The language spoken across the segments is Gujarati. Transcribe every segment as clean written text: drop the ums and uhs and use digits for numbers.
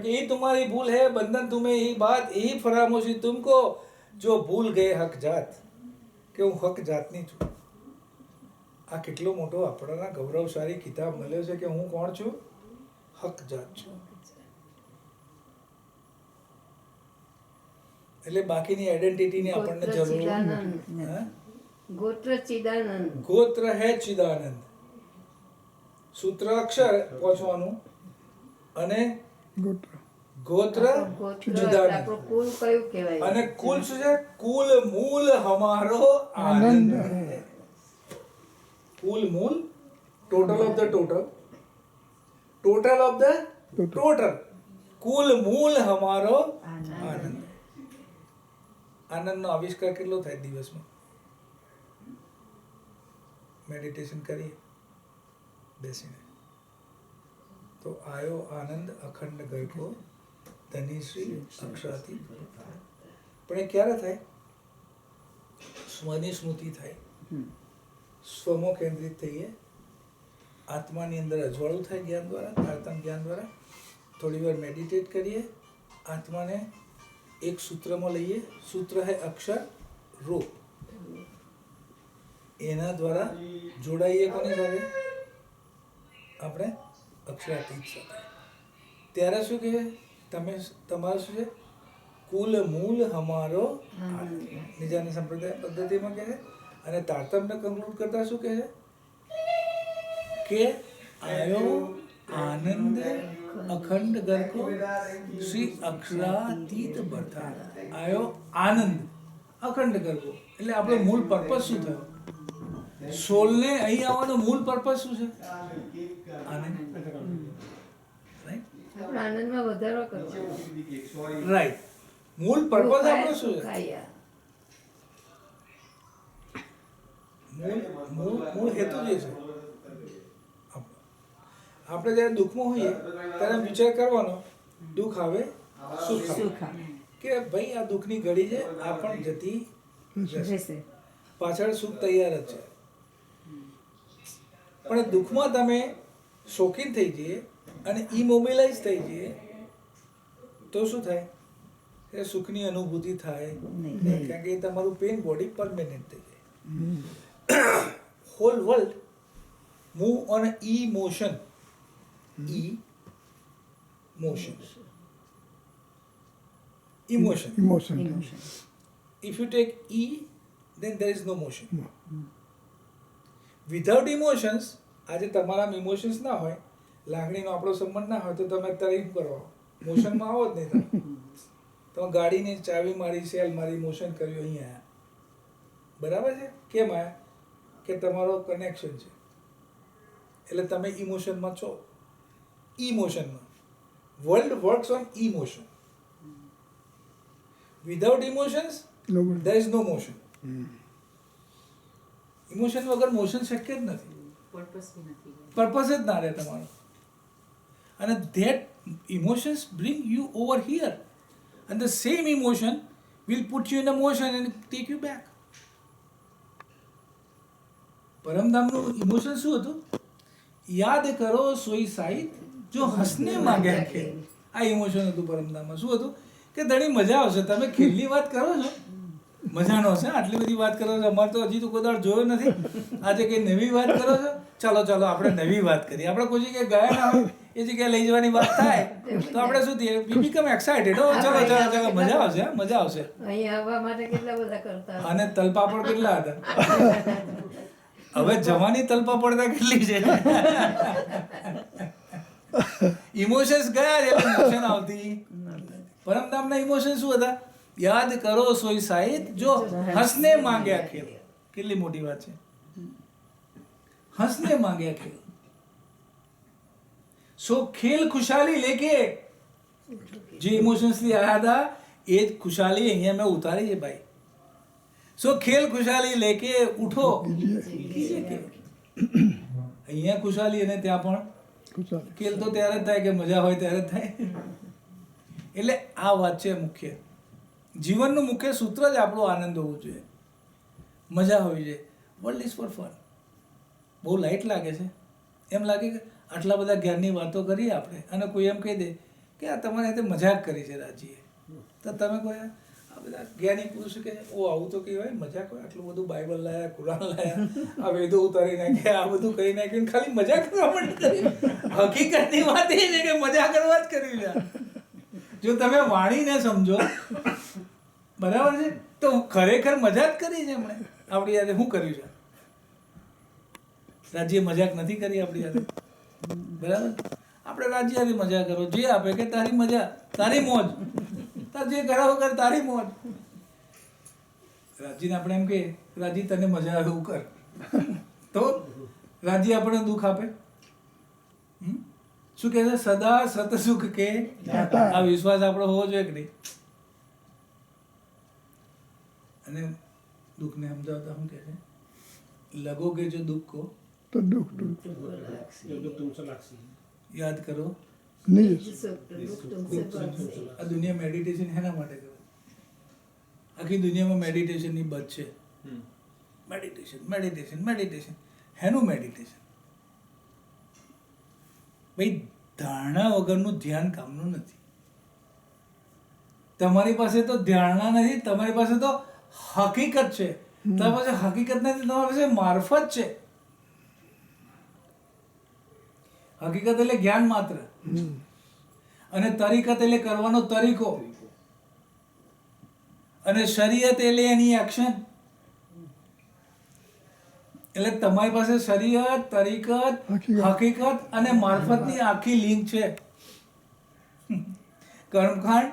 ये तुम्हारी भूल है बंधन तुम्हें यही बात यही फरामोशी तुमको जो भूल गए हक જાત કે હું હક જાતની છું. આ કેટલો મોટો આપણાના ગૌરવશાળી કિતાબ મળ્યો છે કે હું કોણ છું, હક જાત છું. એટલે બાકીની આઈડેન્ટિટીની આપણને જરૂર નથી. ગોત્ર ચિદાનંદ, ગોત્ર હે ચિદાનંદ, સૂત્ર અક્ષર પહોંચવાનું અને ગોત્ર ચિદાનંદ. આપણું કુલ કયું કહેવાય? અને કુલ શું છે? કુલ મૂલ હમારો આનંદ હૈ. કુલ મૂલ, total of the total, total of the total, કુલ મૂલ હમારો આનંદ. આનંદનો આવિષ્કાર કેટલો થાય દિવસમાં? મેડિટેશન કરીએ બેસીને તો આયો આનંદ અખંડ ગરકો ધનીશ્રી અક્ષરાતી. પણ એ ક્યારે થાય? સ્વની સ્મૃતિ થાય, સ્વમો કેન્દ્રિત થઈએ, આત્માની અંદર અજવાળું થાય જ્ઞાન દ્વારા, તારતમ જ્ઞાન દ્વારા. થોડી વાર મેડિટેટ કરીએ, આત્માને એક સૂત્રમાં લઈએ. સૂત્ર હે અક્ષર રૂપ. એના દ્વારા જોડાઈએ કોની સાથે? આપણે અક્ષરાતીત સાથે. ત્યારે શું કહે? તમારું શું છે? કુલ મૂલ હમારો નિજાની સંપ્રદાય પદ્ધતિમાં કહે. અને તારતમ્યને કન્ક્લુડ કરતા શું કહે કે આયો આનંદ અખંડ ગરકો શ્રી અક્ષરાતીત બરતા. આયો આનંદ અખંડ ગરકો એટલે આપણો મૂળ પર્પસ શું થયો? સોલને અહીં આવવાનો મૂળ પર્પસ શું છે? આનંદ. આનંદમાં વધારો કરવો. રાઈટ. મૂળ પર્પસ આપણો શું છે? મૂળ હેતુ જે છે, આપણે જ્યારે દુઃખમાં હોઈએ ત્યારે વિચાર કરવાનો, દુઃખ આવે સુખ આવે, કે ભાઈ આ દુઃખની ઘડી છે, આ પણ જતી રહેશે, પાછળ સુખ તૈયાર જ છે. પણ દુઃખમાં તમે શોખીન થઈ જઈએ અને ઇમોબિલાઇઝ થઈ જઈએ તો શું થાય? એ સુખની અનુભૂતિ થાય કારણ કે તમારું પેન બોડી પરમેનન્ટ થઈ જાય. whole world move on an emotion. Emotion. If you take E, then there is no motion. Without emotions, આજે તમારામાં ઇમોશન્સ ના હોય, લાગણીનો આપણો સંબંધ ના હોય તો તમે અત્યારે એમ કરો, મોશનમાં આવો જ નહીં. તમે ગાડીની ચાવી મારી, સેલ મારી, મોશન કર્યું, અહીં આવ્યા. બરાબર છે? કેમ આવ્યા? કે તમારો કનેક્શન છે એટલે તમે ઇમોશનમાં છો. ઇમોશનમાં world works on emotion. Without emotions there is no motion. Emotion વગર મોશન શક્ય જ નથી. પર્પસ જ ના રહે તમારો. અને that emotions bring you over here and the same emotion will put you in a motion and take you back. પરમધામનું ઇમોશન શું હતું? યાદ કરો સોઈ સાહિત જો હસને માંગ્યા ખેલ. આ ઇમોશન હતું પરમધામમાં. શું હતું? કે ધણી મજા આવશે. તમે ખેલની વાત કરો છો, મજાનો હશે. આટલી બધી વાત કરો છો, અમારે તો હજી તો કોઈ દાડ જોયો નથી. આજે કંઈ નવી વાત કરો છો, ચાલો આપણે નવી વાત કરીએ. આપણે કોઈ જગ્યાએ ગયા ના હોય, એ જગ્યાએ લઈ જવાની વાત થાય તો આપણે શું થઈએ? We become excited. ચલો મજા આવશે, મજા આવશે. અહીં આવવા માટે કેટલા બધા કરતા. અને તલપાપડ કેટલા હતા? હવે જવાની તલપાપડ કેટલી છે? ઇમોશન્સ ગયા એટલે ઇમોશન આવતી. પરમધામના ઇમોશન શું હતા? યાદ કરો સોઈ સાહિત જો હસને માંગ્યા ખેલ. કેટલી મોટી વાત છે. હસને માંગ્યા ખેલ. સો ખેલ ખુશાલી લેકે જે ઇમોશન્સ થી આયા હતા એ જ ખુશાલી અહીંયા મેં ઉતારી છે ભાઈ. સો ખેલ ખુશાલી લેકે ઉઠો. અહીંયા ખુશાલી અને ત્યાં પણ ખેલ તો ત્યારે જ થાય કે મજા હોય ત્યારે જ થાય. એટલે આ વાત છે મુખ્ય. જીવનનું મુખ્ય સૂત્ર જ આપણો આનંદ હોવું જોઈએ, મજા હોવી જોઈએ. World is for fun. બહુ લાઇટ લાગે છે, એમ લાગે કે આટલા બધા જ્ઞાનની વાતો કરીએ આપણે અને કોઈ એમ કહી દે કે આ તમારે હાથે મજાક કરી છે રાજીએ, તો તમે કહો યાર, આ બધા જ્ઞાની પુરુષ કે ઓ આવું તો કહેવાય મજાક હોય, આટલું બધું બાઇબલ લાયા, કુરાન લાયા, આ વેદો ઉતારી નાખ્યા, આ બધું કરી નાખ્યું, ખાલી મજાક કરવા માટે કર્યું. હકીકતની વાત એ છે કે મજાક કરવા જ કર્યું છે. જો તમે વાણીને સમજો, બરાબર છે, તો ખરેખર મજાક કરી છે એમણે આપણી સાથે. શું કર્યું છે? રાજ્ય મજાક નથી કરી આપણી સાથે, બરાબર? આપણે રાજ્ય સાથે મજા કરો, જે આપે કે તારી મજા, તારી મોજ, તાર જે કરાવો કર, તારી મોજ. રાજીને આપણે એમ કહીએ, રાજી તને મજા આવે એવું કર, તો રાજી આપણને દુઃખ આપે? શું કહે છે? સદા સત સુખ કે આ વિશ્વાસ આપણો હોવો જોઈએ કે નહીં? અને દુઃખને સમજાવતા શું કહે છે? લગોગે જો દુઃખ કો તો દુઃખ યાદ કરો નહીં. दुख तुमसे बढ़से આ દુનિયા મેડિટેશન હેના માટે કરે? આખી દુનિયામાં મેડિટેશનની બધ છે. Meditation meditation meditation. હેનું મેડિટેશન? ભાઈ, ધારણા વગરનું ધ્યાન કામનું નથી. તમારી પાસે તો ધારણા નથી, તમારી પાસે તો હકીકત છે. તમારી પાસે હકીકત નથી, તમારી પાસે મારફત છે. હકીકત એટલે જ્ઞાન માત્ર, અને તરીકત એટલે કરવાનો તરીકો, અને શરીયત એટલે એની એક્શન. એટલે તમારી પાસે શરીયત, તરીકત, હકીકત અને મારફતની આખી લિંક છે. કર્મકાંડ,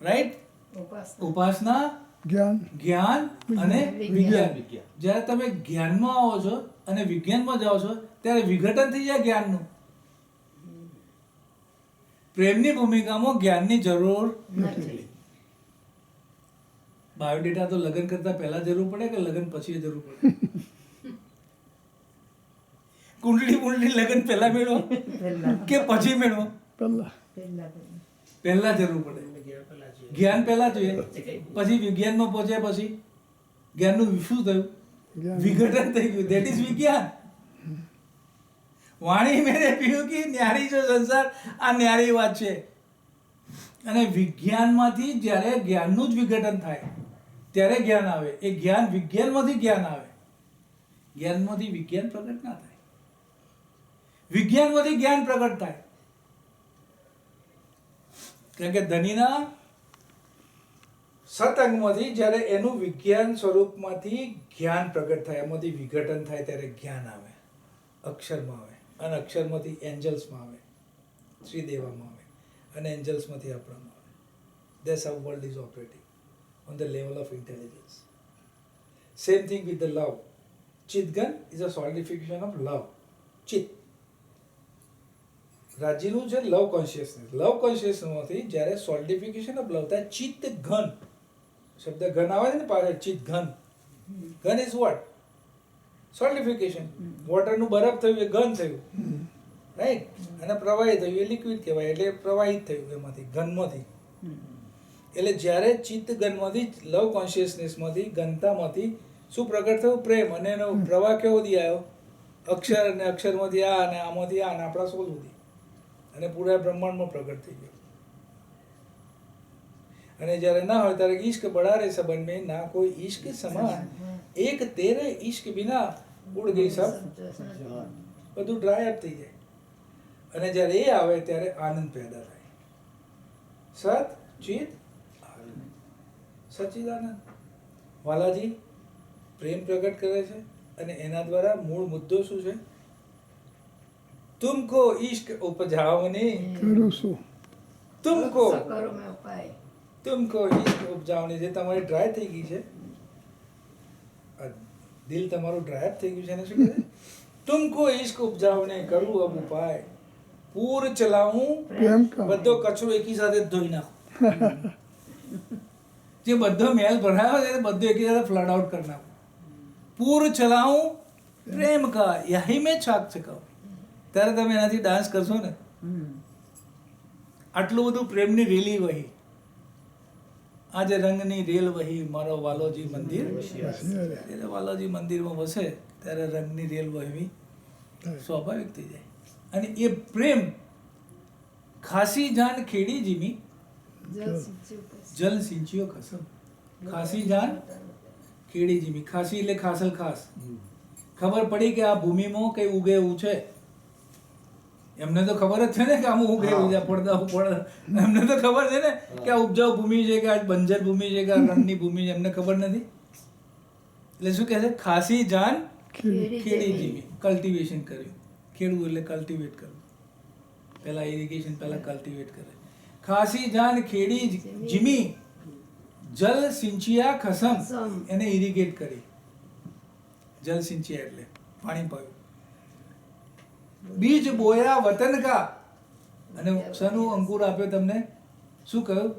રાઈટ, उपासना ઉપાસના, જ્ઞાન જ્ઞાન અને વિજ્ઞાન. જ્યારે તમે જ્ઞાનમાં આવો છો અને વિજ્ઞાનમાં જાઓ છો, ત્યારે વિઘટન થઈ જાય જ્ઞાનનું. પ્રેમની ભૂમિકામાં જ્ઞાનની જરૂર નથી. બાયોડેટા તો લગ્ન કરતા પહેલા જરૂર પડે કે લગ્ન પછી જરૂર પડે? કુંડળી લગ્ન પહેલા મેળવો પહેલા કે પછી મેળવો? પહેલા પહેલા પહેલા જરૂર પડે. જ્ઞાન પહેલા જોઈએ, પછી વિજ્ઞાનમાં પહોંચ્યા, પછી જ્ઞાનનું શું થયું? જ્ઞાન. વિઘટન થઈ ગયું. ધેટ ઇઝ વિજ્ઞાન. વાણી મેરે પીયું કે ન્યારી જો સંસાર, આ ન્યારી વાત છે. અને વિજ્ઞાનમાંથી જ્યારે જ્ઞાનનું જ વિઘટન થાય ત્યારે જ્ઞાન આવે. એ જ્ઞાન વિજ્ઞાનમાંથી જ્ઞાન આવે. જ્ઞાનમાંથી વિજ્ઞાન પ્રગટ ના થાય, વિજ્ઞાનમાંથી જ્ઞાન પ્રગટ થાય. કારણ કે ધનીના સતંગમાંથી જ્યારે એનું વિજ્ઞાન સ્વરૂપમાંથી જ્ઞાન પ્રગટ થાય, એમાંથી વિઘટન થાય, ત્યારે જ્ઞાન આવે, અક્ષરમાં આવે, અને અક્ષરમાંથી એન્જલ્સમાં આવે, શ્રીદેવામાં આવે, અને એન્જલ્સમાંથી આપણામાં આવે. That's how world is operating on the level of intelligence. Same thing with the love. Chitgan is a solidification of love. Chit. રાજીનું છે લવ કોન્શિયસનેસ. લવ કોન્શિયસનેસમાંથી જ્યારે સોલિડિફિકેશન ઓફ લવ થાય, ચિત્ત ઘન, શબ્દ ઘન આવે છે ને પાછળ, ચિત્ત ઘન. ઘન ઇઝ વોટ? સોલિડિફિકેશન. વોટરનું બરફ થયું એ ઘન થયું, રાઈટ, અને પ્રવાહી થયું એ લિક્વિડ કહેવાય. એટલે પ્રવાહિત થયું એમાંથી, ઘનમાંથી. એટલે જ્યારે ચિત્ત ઘનમાંથી, લવ કોન્શિયસનેસમાંથી, ઘનતામાંથી શું પ્રગટ થયું? પ્રેમ. અને એનો પ્રવાહ કેવો દી આવ્યો? અક્ષર, અને અક્ષરમાંથી આ, અને આમાંથી આ, અને આપણા સોલ સુધી, અને પૂરા બ્રહ્માંડમાં પ્રગટ થઈ ગયો. અને જ્યારે ના હોય ત્યારે ઈશ્ક બડા રે સબન મેં, ના કોઈ ઈશ્ક સમાન, એક તેરે ઈશ્ક બિના ઉડ ગઈ સબ, બધું ડ્રાય અપ થઈ જાય. અને જ્યારે એ આવે ત્યારે આનંદ પેદા થાય. સત ચિત આનંદ, સચ્ચિદાનંદ. વાલાજી પ્રેમ પ્રગટ કરે છે, અને એના દ્વારા મૂળ મુદ્દો શું છે? તુમકો ઈશ્ક ઉપજાવને, કરું શું? તુમકો કરો મેં ઉપાય. તુમકો ઈશ્ક ઉપજાવને. જે તમારી ડ્રાય થઈ ગઈ છે, આ દિલ તમારું ડ્રાય થઈ ગયું છે, એને શું કહે? તુમકો ઈશ્ક ઉપજાવને કરું અબ ઉપાય, પૂર ચલાવું, પ્રેમ કા બધો કચરો એકી સાથે ધોઈ નાખો. જે બધો મેલ ભરાયો છે, બધો એકી સાથે ફ્લડ આઉટ કરી નાખો. પૂર ચલાવું પ્રેમ કા, યહી મેં છાક ચકાઉં. ત્યારે તમે એનાથી ડાન્સ કરશો ને. આટલું બધું પ્રેમની રેલી વહી, આજે રંગની રેલ વહી, મારો વાલોજી મંદિર. એટલે વાલોજી મંદિરમાં વસે ત્યારે રંગની રેલ વહેવી સ્વાભાવિક થઈ જાય. અને એ પ્રેમ ખાસી જાન ખેડી જીમી જલ સિંચ્યું કસમ. જલ સિંચ્યો ખસમ. ખાસી જાન ખેડી જીમી. ખાસી એટલે ખાસલ ખાસ. ખબર પડી કે આ ભૂમિમાં કઈ ઉગે એવું છે. એમને તો ખબર જ છે ને કે આમ ઉગે એવું છે, પડદા ઉપર. એમને તો ખબર છે ને કે આ ઉપજાઉ ભૂમિ છે કે આ બંજર ભૂમિ છે કે આ રણની ભૂમિ છે. એમને ખબર નથી. એટલે શું કહે છે? ખાસી જાન ખેડી જીમી. કલ્ટિવેશન કર્યું. ખેડવું એટલે કલ્ટિવેટ કરવું. પહેલા ઇરિગેશન, પહેલા કલ્ટિવેટ કરે. ખાસી જાન ખેડી જીમી જલ સિંચિયા ખસમ. એને ઇરિગેટ કરી. જલ સિંચિયા એટલે પાણી પાયું. બીજ બોયા વતન કા. અને સનું અંકુર આપ્યો તમને. શું કહ્યું?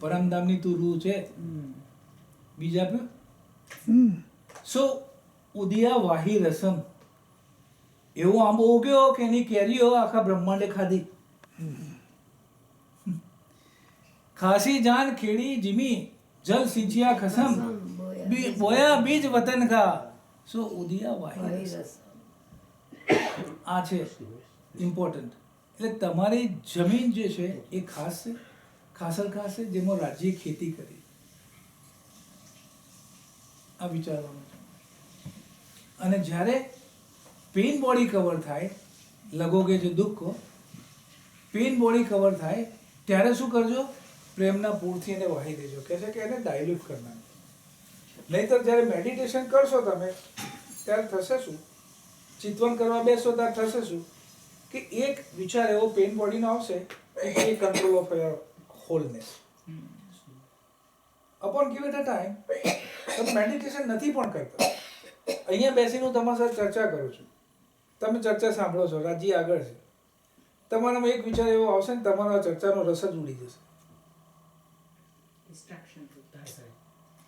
પરમધામની તું રૂ છે. બીજ આપ્યો. સો ઉદિયા વાહી રસમ. એવો આંબો ઉગ્યો કે એની કેરીઓ આખા બ્રહ્માંડે ખાધી. ખાસી જાન ખેડી જીમી જલ સિંચિયા ખસમ. બોયા બીજ વતન કા. સો ઉદિયા વાહી વાહી રસમ. રસમ. આ છે ઇમ્પોર્ટન્ટ. એટલે તમારી જમીન જે છે એ ખાસ છે, ખાસલ ખાસ છે, જેમાં રાજ્ય ખેતી કરી. આ વિચારવાનું છે. અને જ્યારે પેન બોડી કવર થાય, લગોગે જો દુઃખ, પેન બોડી કવર થાય ત્યારે શું કરજો? પ્રેમના પૂરથી એને વહાઈ દેજો. કહે છે કે એને ડાયલ્યુટ કરનાર. નહીંતર જ્યારે મેડિટેશન કરશો તમે ત્યારે થશે શું? ચિંતવન કરવા બેસો ત્યારે થશે શું? કે એક વિચાર એવો પેન બોડીનો આવશે કે control of your wholeness. Upon give it a time. તમે મેડિટેશન નથી પણ કરતા. અહીંયા બેસીને હું તમારી સાથે ચર્ચા કરું છું. તમે ચર્ચા સાંભળો છો, રાજ્ય આગળ છે. તમારામાં એક વિચાર એવો આવશે ને તમારો આ ચર્ચાનો રસ જ ઉડી જશે.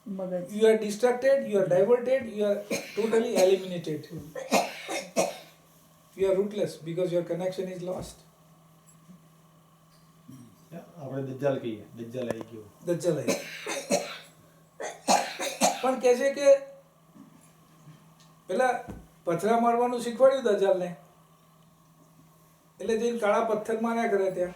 મગજ You are distracted, you are diverted, you are totally eliminated. You are rootless because your connection is lost. આપણે દજ્જાલ કહીએ, દજ્જાલ આવી ગયો. દજ્જલ આવી. પણ કહે છે કે પેલા પથરા મારવાનું શીખવાડ્યું દજ્જાલને. એટલે જઈને કાળા પથ્થર માર્યા કરે ત્યાં.